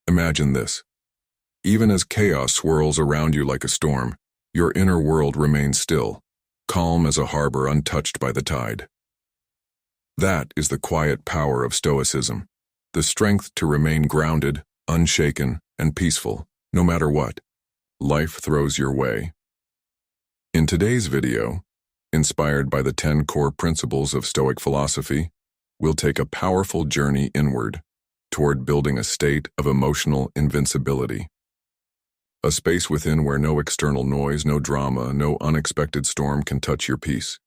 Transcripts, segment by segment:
Imagine this. Even as chaos swirls around you like a storm, your inner world remains still, calm as a harbor untouched by the tide. That is the quiet power of Stoicism, the strength to remain grounded, unshaken, and peaceful, no matter what life throws your way. In today's video, inspired by the 10 core principles of Stoic philosophy, we'll take a powerful journey inward toward building a state of emotional invincibility. A space within where no external noise, no drama, no unexpected storm can touch your peace.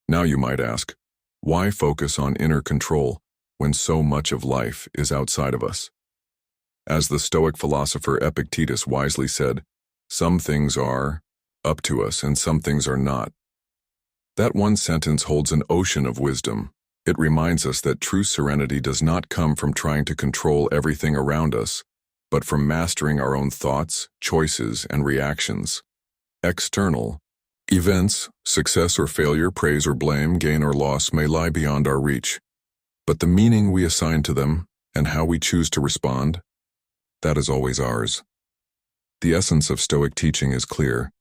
Now you might ask, why focus on inner control when so much of life is outside of us? As the Stoic philosopher Epictetus wisely said, some things are up to us and some things are not. That one sentence holds an ocean of wisdom. It reminds us that true serenity does not come from trying to control everything around us, but from mastering our own thoughts, choices, and reactions. External events, success or failure, praise or blame, gain or loss may lie beyond our reach. But the meaning we assign to them and how we choose to respond, that is always ours. The essence of Stoic teaching is clear.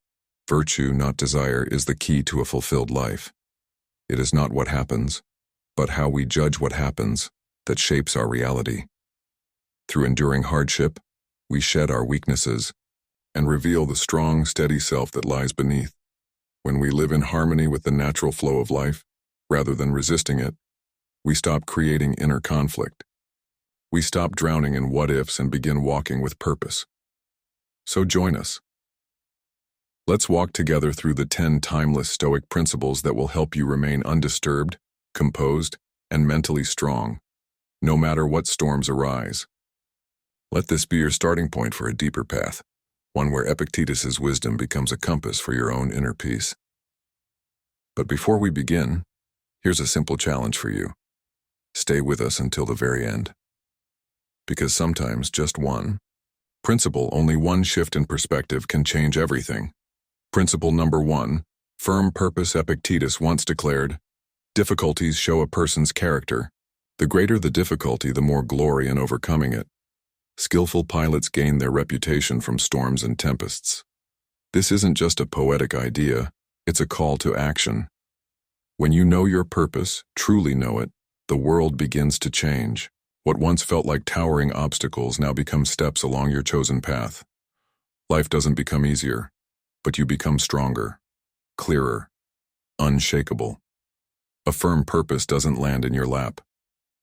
Virtue, not desire, is the key to a fulfilled life. It is not what happens, but how we judge what happens that shapes our reality. Through enduring hardship, we shed our weaknesses and reveal the strong, steady self that lies beneath. When we live in harmony with the natural flow of life, rather than resisting it, we stop creating inner conflict. We stop drowning in what-ifs and begin walking with purpose. So join us. Let's walk together through the 10 timeless Stoic principles that will help you remain undisturbed, composed, and mentally strong, no matter what storms arise. Let this be your starting point for a deeper path, one where Epictetus's wisdom becomes a compass for your own inner peace. But before we begin, here's a simple challenge for you. Stay with us until the very end. Because sometimes just one principle, only one shift in perspective can change everything. Principle number 1, firm purpose. Epictetus once declared, difficulties show a person's character. The greater the difficulty, the more glory in overcoming it. Skillful pilots gain their reputation from storms and tempests. This isn't just a poetic idea, it's a call to action. When you know your purpose, truly know it, the world begins to change. What once felt like towering obstacles now become steps along your chosen path. Life doesn't become easier, but you become stronger, clearer, unshakable. A firm purpose doesn't land in your lap.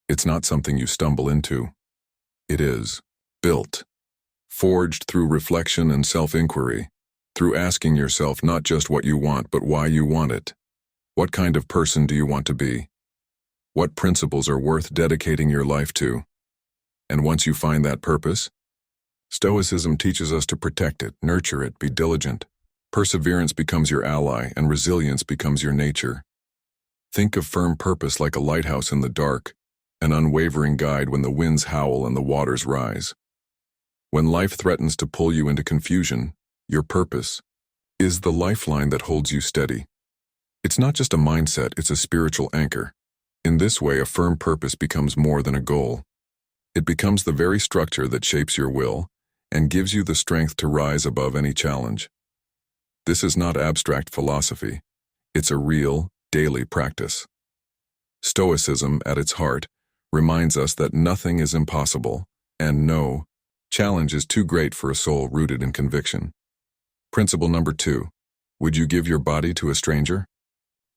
It's not something you stumble into. It is built, forged through reflection and self-inquiry, through asking yourself not just what you want, but why you want it. What kind of person do you want to be? What principles are worth dedicating your life to? And once you find that purpose, Stoicism teaches us to protect it, nurture it, be diligent. Perseverance becomes your ally, and resilience becomes your nature. Think of firm purpose like a lighthouse in the dark, an unwavering guide when the winds howl and the waters rise. When life threatens to pull you into confusion, your purpose is the lifeline that holds you steady. It's not just a mindset, it's a spiritual anchor. In this way, a firm purpose becomes more than a goal. It becomes the very structure that shapes your will and gives you the strength to rise above any challenge. This is not abstract philosophy. It's a real, daily practice. Stoicism, at its heart, reminds us that nothing is impossible, and no challenge is too great for a soul rooted in conviction. Principle number 2, would you give your body to a stranger?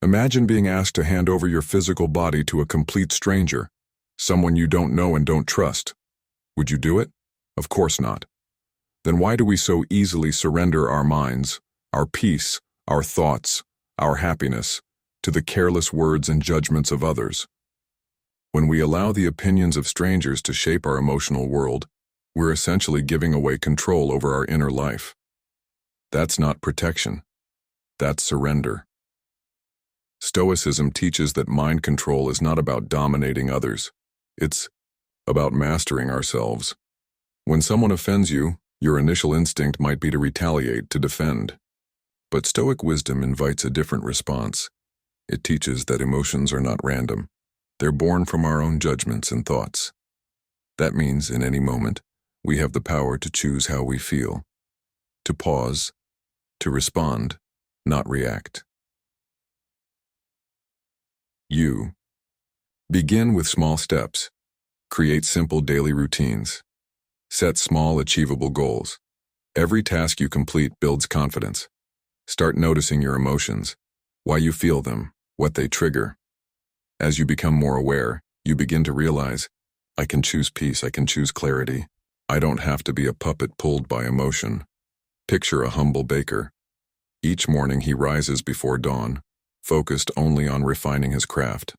Imagine being asked to hand over your physical body to a complete stranger, someone you don't know and don't trust. Would you do it? Of course not. Then why do we so easily surrender our minds, our peace, our thoughts, our happiness, to the careless words and judgments of others? When we allow the opinions of strangers to shape our emotional world, we're essentially giving away control over our inner life. That's not protection. That's surrender. Stoicism teaches that mind control is not about dominating others. It's about mastering ourselves. When someone offends you, your initial instinct might be to retaliate, to defend. But Stoic wisdom invites a different response. It teaches that emotions are not random. They're born from our own judgments and thoughts. That means, in any moment, we have the power to choose how we feel, to pause, to respond, not react. You. Begin with small steps. Create simple daily routines. Set small, achievable goals. Every task you complete builds confidence. Start noticing your emotions, why you feel them, what they trigger. As you become more aware, you begin to realize, I can choose peace, I can choose clarity. I don't have to be a puppet pulled by emotion. Picture a humble baker. Each morning he rises before dawn, focused only on refining his craft.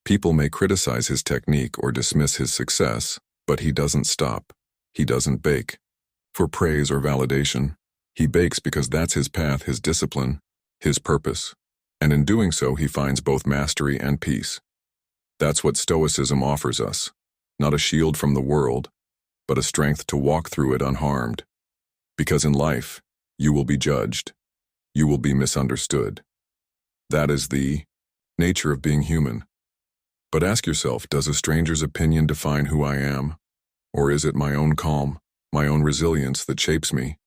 People may criticize his technique or dismiss his success, but he doesn't stop. He doesn't bake for praise or validation. He bakes because that's his path, his discipline, his purpose. And in doing so, he finds both mastery and peace. That's what Stoicism offers us. Not a shield from the world, but a strength to walk through it unharmed. Because in life, you will be judged. You will be misunderstood. That is the nature of being human. But ask yourself, does a stranger's opinion define who I am? Or is it my own calm, my own resilience that shapes me?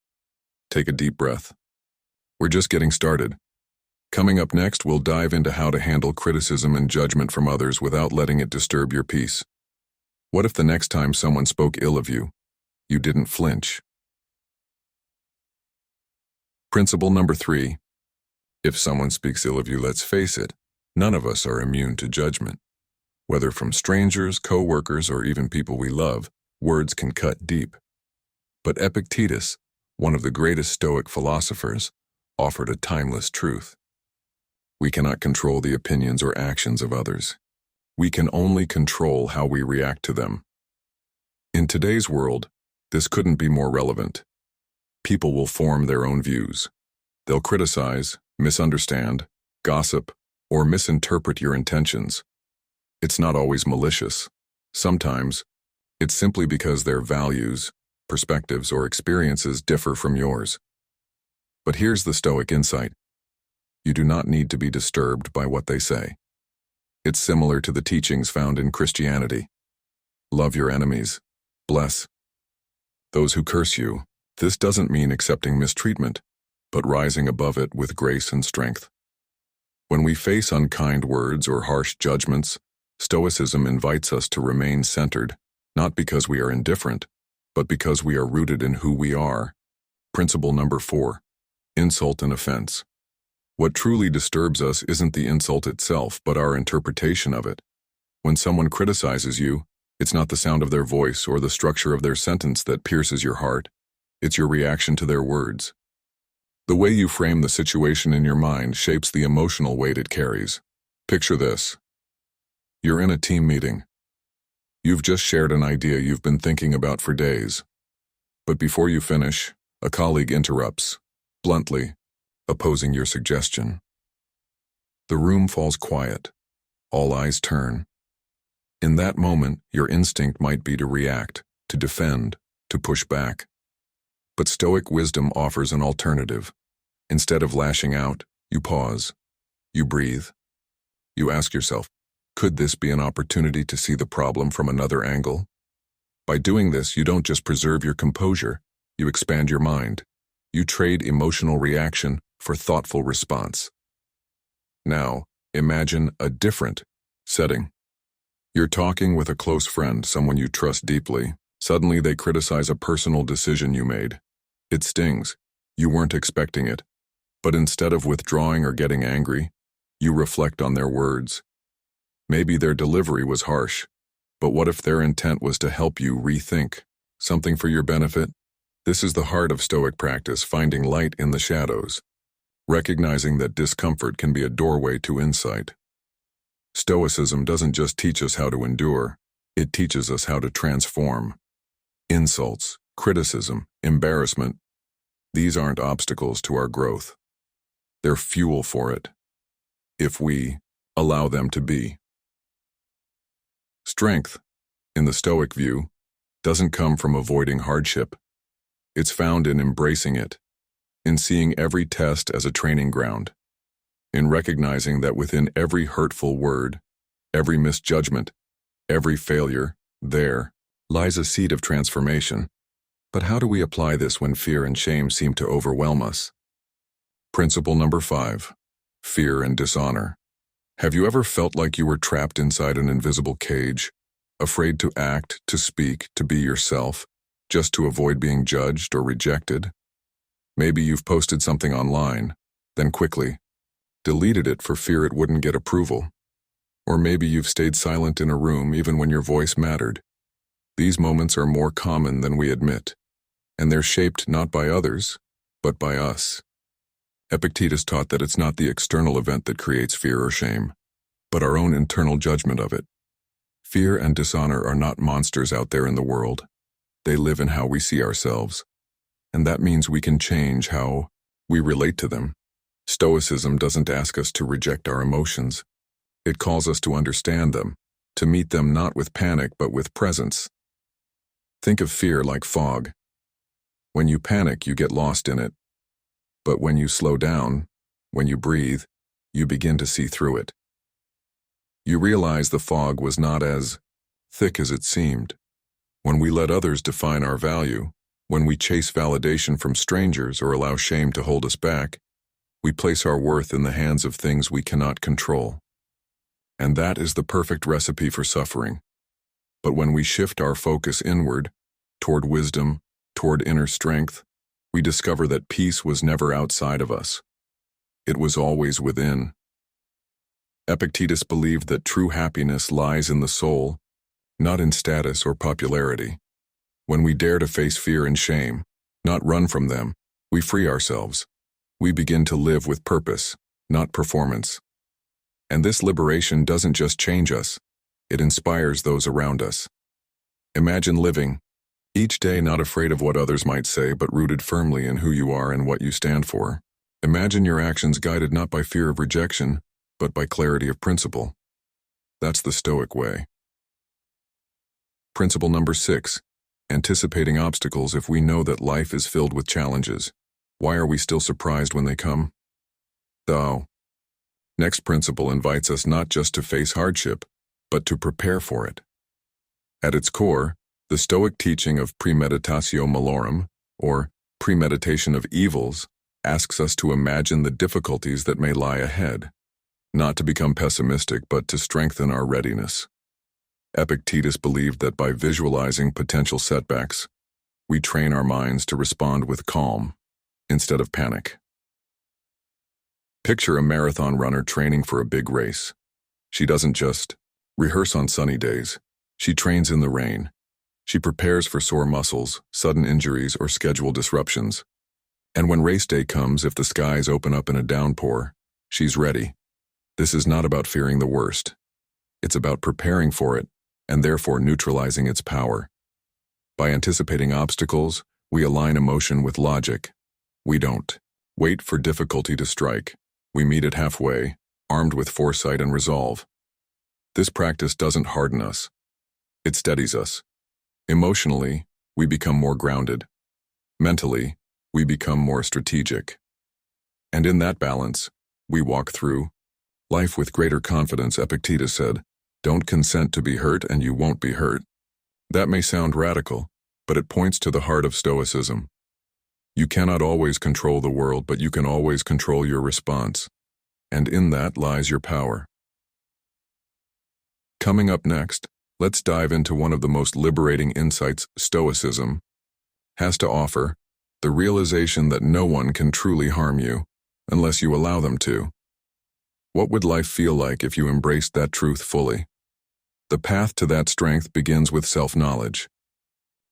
Take a deep breath. We're just getting started. Coming up next, we'll dive into how to handle criticism and judgment from others without letting it disturb your peace. What if the next time someone spoke ill of you, you didn't flinch? Principle number 3. If someone speaks ill of you, let's face it, none of us are immune to judgment. Whether from strangers, co-workers, or even people we love, words can cut deep. But Epictetus, one of the greatest Stoic philosophers, offered a timeless truth. We cannot control the opinions or actions of others. We can only control how we react to them. In today's world, this couldn't be more relevant. People will form their own views. They'll criticize, misunderstand, gossip, or misinterpret your intentions. It's not always malicious. Sometimes, it's simply because their values, perspectives, or experiences differ from yours. But here's the Stoic insight. You do not need to be disturbed by what they say. It's similar to the teachings found in Christianity. Love your enemies. Bless those who curse you. This doesn't mean accepting mistreatment, but rising above it with grace and strength. When we face unkind words or harsh judgments, Stoicism invites us to remain centered, not because we are indifferent, but because we are rooted in who we are. Principle number 4. Insult and offense. What truly disturbs us isn't the insult itself, but our interpretation of it. When someone criticizes you, it's not the sound of their voice or the structure of their sentence that pierces your heart. It's your reaction to their words. The way you frame the situation in your mind shapes the emotional weight it carries. Picture this. You're in a team meeting. You've just shared an idea you've been thinking about for days. But before you finish, a colleague interrupts, bluntly, opposing your suggestion. The room falls quiet. All eyes turn. In that moment, your instinct might be to react, to defend, to push back. But Stoic wisdom offers an alternative. Instead of lashing out, you pause. You breathe. You ask yourself, could this be an opportunity to see the problem from another angle? By doing this, you don't just preserve your composure, you expand your mind. You trade emotional reaction for thoughtful response. Now, imagine a different setting. You're talking with a close friend, someone you trust deeply. Suddenly they criticize a personal decision you made. It stings. You weren't expecting it. But instead of withdrawing or getting angry, you reflect on their words. Maybe their delivery was harsh, but what if their intent was to help you rethink something for your benefit? This is the heart of Stoic practice, finding light in the shadows, recognizing that discomfort can be a doorway to insight. Stoicism doesn't just teach us how to endure, it teaches us how to transform. Insults, criticism, embarrassment, these aren't obstacles to our growth. They're fuel for it, if we allow them to be. Strength, in the Stoic view, doesn't come from avoiding hardship. It's found in embracing it, in seeing every test as a training ground, in recognizing that within every hurtful word, every misjudgment, every failure, there lies a seed of transformation. But how do we apply this when fear and shame seem to overwhelm us? Principle number 5. Fear and dishonor. Have you ever felt like you were trapped inside an invisible cage, afraid to act, to speak, to be yourself, just to avoid being judged or rejected? Maybe you've posted something online, then quickly deleted it for fear it wouldn't get approval. Or maybe you've stayed silent in a room even when your voice mattered. These moments are more common than we admit, and they're shaped not by others, but by us. Epictetus taught that it's not the external event that creates fear or shame, but our own internal judgment of it. Fear and dishonor are not monsters out there in the world. They live in how we see ourselves, and that means we can change how we relate to them. Stoicism doesn't ask us to reject our emotions. It calls us to understand them, to meet them not with panic but with presence. Think of fear like fog. When you panic, you get lost in it. But when you slow down, when you breathe, you begin to see through it. You realize the fog was not as thick as it seemed. When we let others define our value, when we chase validation from strangers or allow shame to hold us back, we place our worth in the hands of things we cannot control. And that is the perfect recipe for suffering. But when we shift our focus inward, toward wisdom, toward inner strength, we discover that peace was never outside of us. It was always within. Epictetus believed that true happiness lies in the soul, not in status or popularity. When we dare to face fear and shame, not run from them, we free ourselves. We begin to live with purpose, not performance. And this liberation doesn't just change us, it inspires those around us. Imagine living each day not afraid of what others might say, but rooted firmly in who you are and what you stand for. Imagine your actions guided not by fear of rejection, but by clarity of principle. That's the Stoic way. Principle number 6. Anticipating obstacles. If we know that life is filled with challenges, why are we still surprised when they come? The next principle invites us not just to face hardship, but to prepare for it. At its core, the Stoic teaching of premeditatio malorum, or premeditation of evils, asks us to imagine the difficulties that may lie ahead, not to become pessimistic, but to strengthen our readiness. Epictetus believed that by visualizing potential setbacks, we train our minds to respond with calm instead of panic. Picture a marathon runner training for a big race. She doesn't just rehearse on sunny days. She trains in the rain. She prepares for sore muscles, sudden injuries, or schedule disruptions. And when race day comes, if the skies open up in a downpour, she's ready. This is not about fearing the worst. It's about preparing for it, and therefore neutralizing its power. By anticipating obstacles, we align emotion with logic. We don't wait for difficulty to strike. We meet it halfway, armed with foresight and resolve. This practice doesn't harden us. It steadies us. Emotionally, we become more grounded. Mentally, we become more strategic. And in that balance, we walk through life with greater confidence. Epictetus said, "Don't consent to be hurt and you won't be hurt." That may sound radical, but it points to the heart of Stoicism. You cannot always control the world, but you can always control your response. And in that lies your power. Coming up next, let's dive into one of the most liberating insights Stoicism has to offer, the realization that no one can truly harm you unless you allow them to. What would life feel like if you embraced that truth fully? The path to that strength begins with self-knowledge.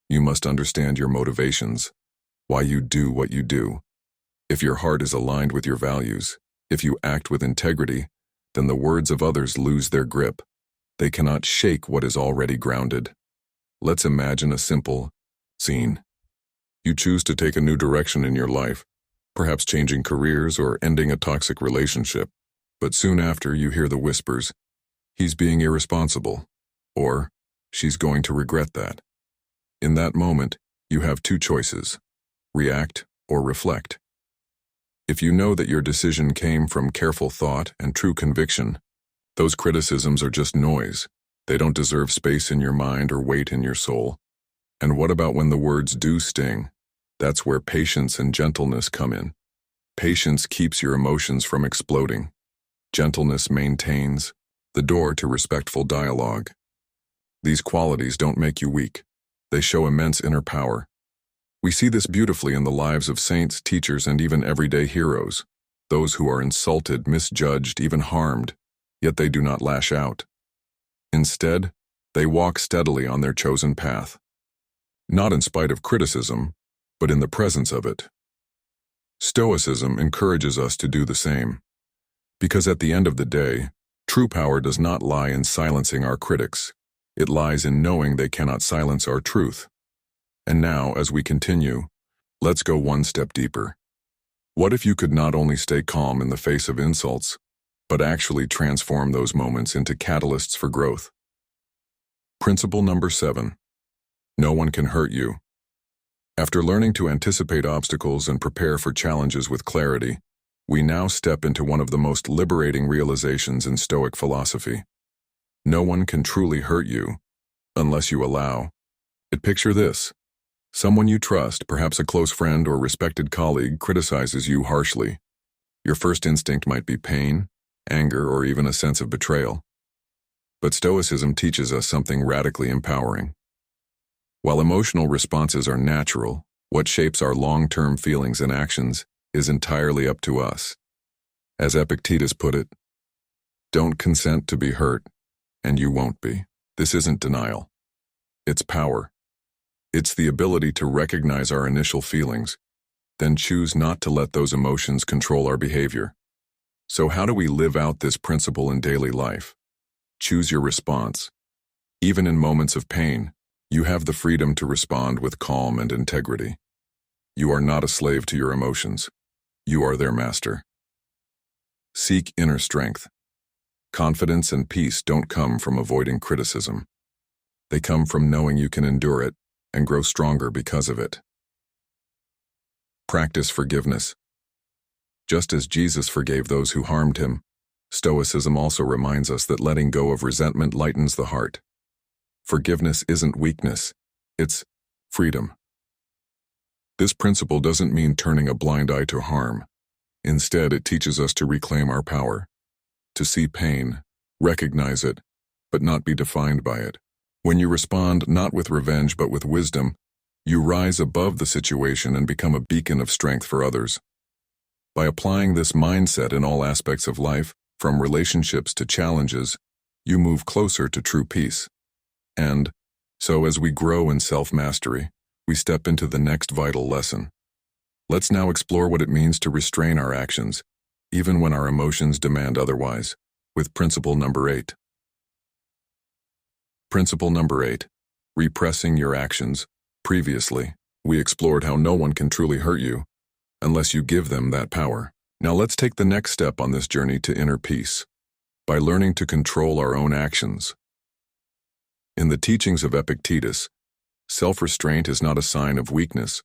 You must understand your motivations, why you do what you do. If your heart is aligned with your values, if you act with integrity, then the words of others lose their grip. They cannot shake what is already grounded. Let's imagine a simple scene. You choose to take a new direction in your life, perhaps changing careers or ending a toxic relationship. But soon after, you hear the whispers, "He's being irresponsible," or "She's going to regret that." In that moment, you have two choices: react or reflect. If you know that your decision came from careful thought and true conviction, those criticisms are just noise. They don't deserve space in your mind or weight in your soul. And what about when the words do sting? That's where patience and gentleness come in. Patience keeps your emotions from exploding. Gentleness maintains the door to respectful dialogue. These qualities don't make you weak. They show immense inner power. We see this beautifully in the lives of saints, teachers, and even everyday heroes. Those who are insulted, misjudged, even harmed, yet they do not lash out. Instead, they walk steadily on their chosen path. Not in spite of criticism, but in the presence of it. Stoicism encourages us to do the same. Because at the end of the day, true power does not lie in silencing our critics. It lies in knowing they cannot silence our truth. And now, as we continue, let's go one step deeper. What if you could not only stay calm in the face of insults, but actually transform those moments into catalysts for growth? Principle number 7. No one can hurt you. After learning to anticipate obstacles and prepare for challenges with clarity, we now step into one of the most liberating realizations in Stoic philosophy. No one can truly hurt you unless you allow it. Picture this. Someone you trust, perhaps a close friend or respected colleague, criticizes you harshly. Your first instinct might be pain, anger, or even a sense of betrayal. But Stoicism teaches us something radically empowering. While emotional responses are natural, what shapes our long-term feelings and actions is entirely up to us. As Epictetus put it, don't consent to be hurt, and you won't be. This isn't denial. It's power. It's the ability to recognize our initial feelings, then choose not to let those emotions control our behavior. So how do we live out this principle in daily life? Choose your response. Even in moments of pain, you have the freedom to respond with calm and integrity. You are not a slave to your emotions. You are their master. Seek inner strength. Confidence and peace don't come from avoiding criticism. They come from knowing you can endure it and grow stronger because of it. Practice forgiveness. Just as Jesus forgave those who harmed him, Stoicism also reminds us that letting go of resentment lightens the heart. Forgiveness isn't weakness, it's freedom. This principle doesn't mean turning a blind eye to harm. Instead, it teaches us to reclaim our power, to see pain, recognize it, but not be defined by it. When you respond not with revenge but with wisdom, you rise above the situation and become a beacon of strength for others. By applying this mindset in all aspects of life, from relationships to challenges, you move closer to true peace. And so as we grow in self-mastery, we step into the next vital lesson. Let's now explore what it means to restrain our actions, even when our emotions demand otherwise, with principle number 8. Principle number 8. Repressing your actions. Previously, we explored how no one can truly hurt you unless you give them that power. Now let's take the next step on this journey to inner peace, by learning to control our own actions. In the teachings of Epictetus, self-restraint is not a sign of weakness,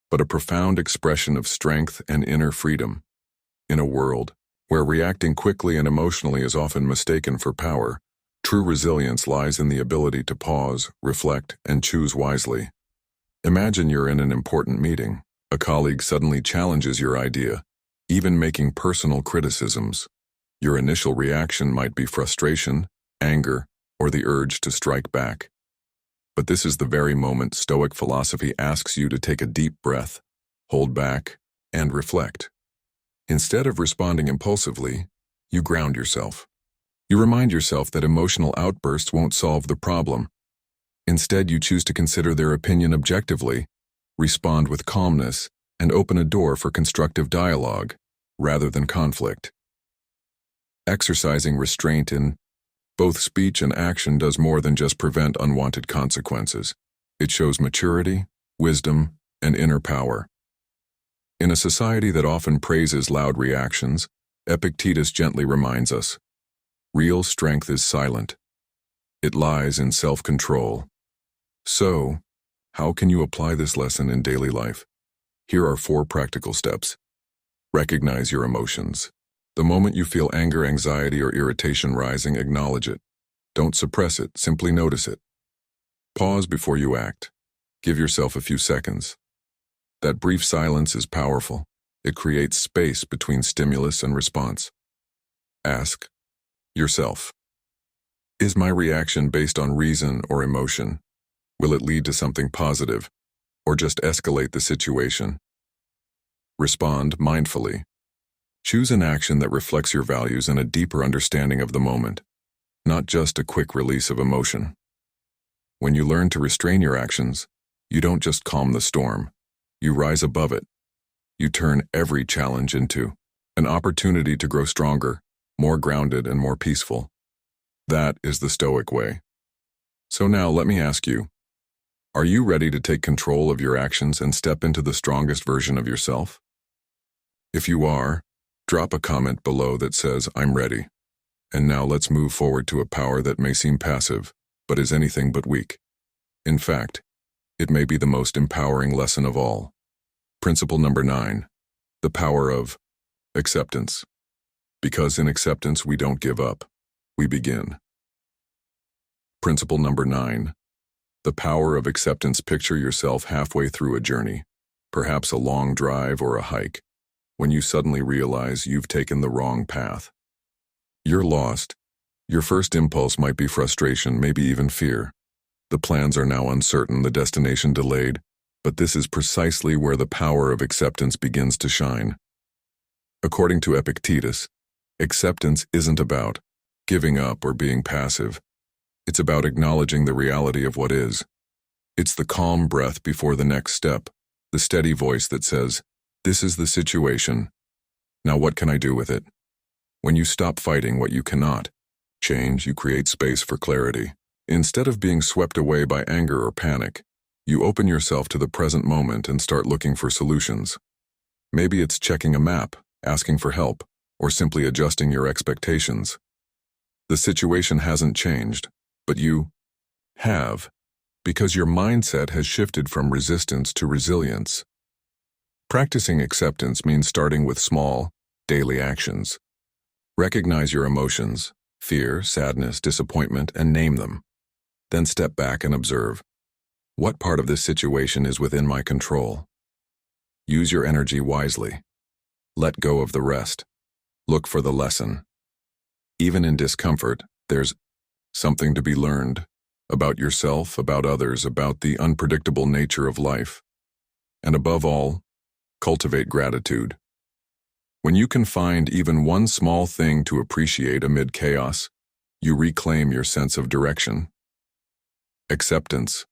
but a profound expression of strength and inner freedom. In a world where reacting quickly and emotionally is often mistaken for power, true resilience lies in the ability to pause, reflect, and choose wisely. Imagine you're in an important meeting. A colleague suddenly challenges your idea, even making personal criticisms. Your initial reaction might be frustration, anger, or the urge to strike back. But this is the very moment Stoic philosophy asks you to take a deep breath, hold back, and reflect. Instead of responding impulsively, you ground yourself. You remind yourself that emotional outbursts won't solve the problem. Instead, you choose to consider their opinion objectively, respond with calmness, and open a door for constructive dialogue, rather than conflict. Exercising restraint in both speech and action does more than just prevent unwanted consequences. It shows maturity, wisdom, and inner power. In a society that often praises loud reactions, Epictetus gently reminds us, real strength is silent. It lies in self-control. So, how can you apply this lesson in daily life? Here are 4 practical steps. Recognize your emotions. The moment you feel anger, anxiety, or irritation rising, acknowledge it. Don't suppress it, simply notice it. Pause before you act. Give yourself a few seconds. That brief silence is powerful. It creates space between stimulus and response. Ask yourself, is my reaction based on reason or emotion? Will it lead to something positive, or just escalate the situation? Respond mindfully. Choose an action that reflects your values and a deeper understanding of the moment, not just a quick release of emotion. When you learn to restrain your actions, you don't just calm the storm, you rise above it. You turn every challenge into an opportunity to grow stronger, more grounded, and more peaceful. That is the Stoic way. So now let me ask you, are you ready to take control of your actions and step into the strongest version of yourself? If you are, drop a comment below that says, I'm ready. And now let's move forward to a power that may seem passive, but is anything but weak. In fact, it may be the most empowering lesson of all. Principle number 9, the power of acceptance. Because in acceptance we don't give up, we begin. Principle number 9, the power of acceptance. Picture yourself halfway through a journey, perhaps a long drive or a hike, when you suddenly realize you've taken the wrong path. You're lost. Your first impulse might be frustration, maybe even fear. The plans are now uncertain, the destination delayed, but this is precisely where the power of acceptance begins to shine. According to Epictetus, acceptance isn't about giving up or being passive. It's about acknowledging the reality of what is. It's the calm breath before the next step, the steady voice that says, this is the situation. Now what can I do with it? When you stop fighting what you cannot change, you create space for clarity. Instead of being swept away by anger or panic, you open yourself to the present moment and start looking for solutions. Maybe it's checking a map, asking for help, or simply adjusting your expectations. The situation hasn't changed, but you have, because your mindset has shifted from resistance to resilience. Practicing acceptance means starting with small, daily actions. Recognize your emotions, fear, sadness, disappointment, and name them. Then step back and observe. What part of this situation is within my control? Use your energy wisely. Let go of the rest. Look for the lesson. Even in discomfort, there's something to be learned about yourself, about others, about the unpredictable nature of life. And above all, cultivate gratitude. When you can find even one small thing to appreciate amid chaos, you reclaim your sense of direction. Acceptance,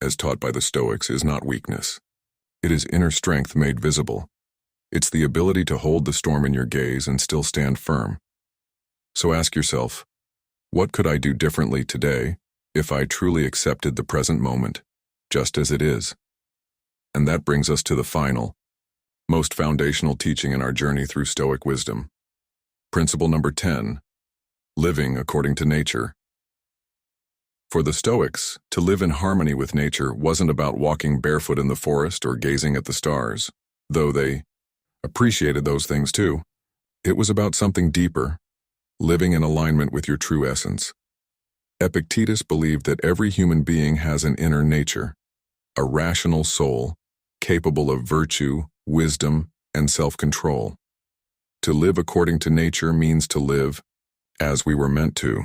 as taught by the Stoics, is not weakness. It is inner strength made visible. It's the ability to hold the storm in your gaze and still stand firm. So ask yourself, what could I do differently today if I truly accepted the present moment, just as it is? And that brings us to the final, most foundational teaching in our journey through Stoic wisdom. Principle number 10, living according to nature. For the Stoics, to live in harmony with nature wasn't about walking barefoot in the forest or gazing at the stars, though they appreciated those things too. It was about something deeper, living in alignment with your true essence. Epictetus believed that every human being has an inner nature, a rational soul, capable of virtue, wisdom, and self-control. To live according to nature means to live as we were meant to,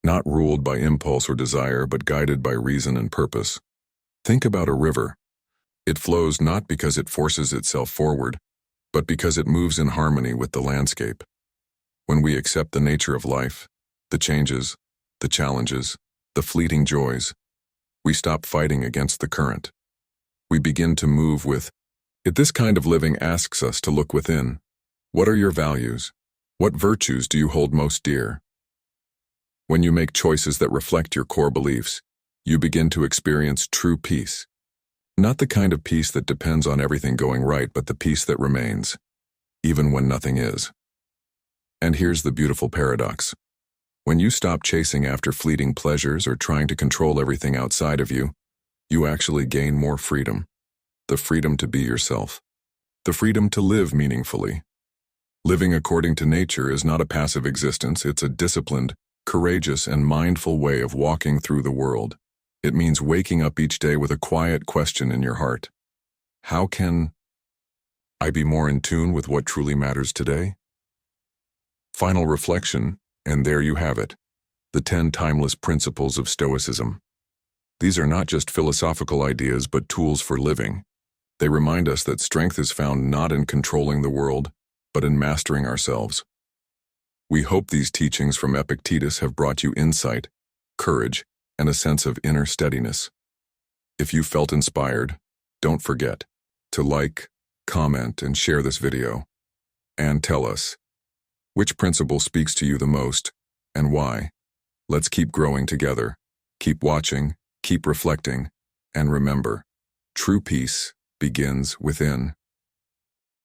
not ruled by impulse or desire, but guided by reason and purpose. Think about a river. It flows not because it forces itself forward, but because it moves in harmony with the landscape. When we accept the nature of life, the changes, the challenges, the fleeting joys, we stop fighting against the current. We begin to move with it. This kind of living asks us to look within. What are your values? What virtues do you hold most dear? When you make choices that reflect your core beliefs, you begin to experience true peace. Not the kind of peace that depends on everything going right, but the peace that remains, even when nothing is. And here's the beautiful paradox. When you stop chasing after fleeting pleasures or trying to control everything outside of you, you actually gain more freedom. The freedom to be yourself. The freedom to live meaningfully. Living according to nature is not a passive existence, it's a disciplined, courageous, and mindful way of walking through the world. It means waking up each day with a quiet question in your heart. How can I be more in tune with what truly matters today? Final reflection, and there you have it, the 10 timeless principles of Stoicism. These are not just philosophical ideas but tools for living. They remind us that strength is found not in controlling the world, but in mastering ourselves. We hope these teachings from Epictetus have brought you insight, courage, and a sense of inner steadiness. If you felt inspired, don't forget to like, comment, and share this video. And tell us, which principle speaks to you the most, and why? Let's keep growing together. Keep watching, keep reflecting, and remember, true peace begins within.